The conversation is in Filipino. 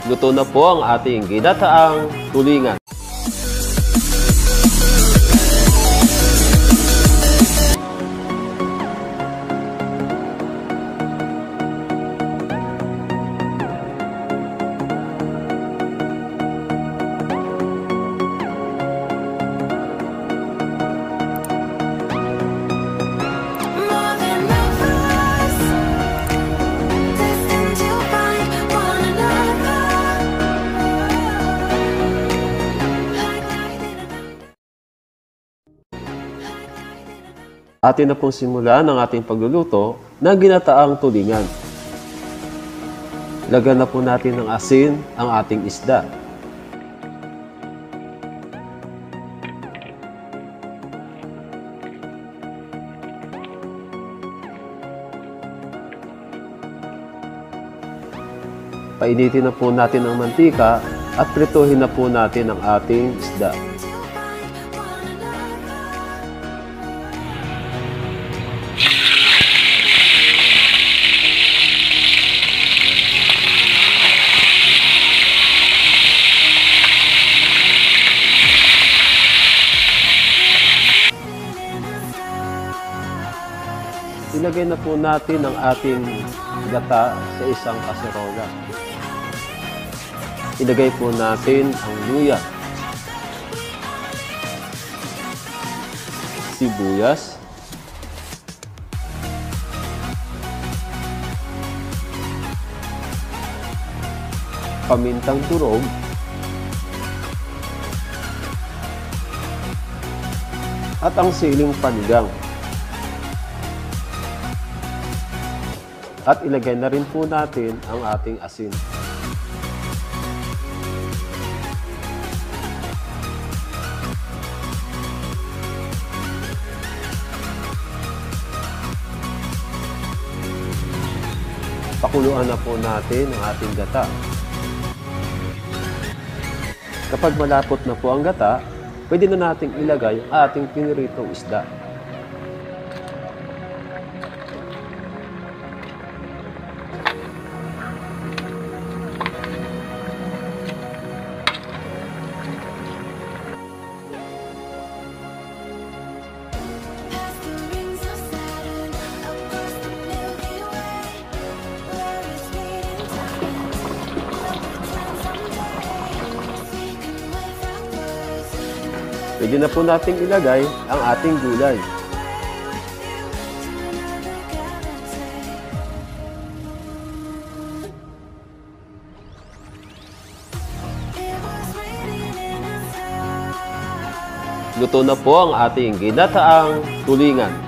Luto na po ang ating ginataang tulingan. Atin na pong simulan ang ating pagluluto ng ginataang tulingan. Lagyan na po natin ng asin ang ating isda. Painitin na po natin ang mantika at prituhin na po natin ang ating isda. Ilagay na po natin ang ating gata sa isang kaserola. Ilagay po natin ang luya, sibuyas, pamintang durog, at ang siling panigang. At ilagay na rin po natin ang ating asin. Pakuluan na po natin ang ating gata. Kapag malapot na po ang gata, pwede na nating ilagay ang ating piniritong isda. Pwede na po nating ilagay ang ating gulay. Luto na po ang ating ginataang tulingan.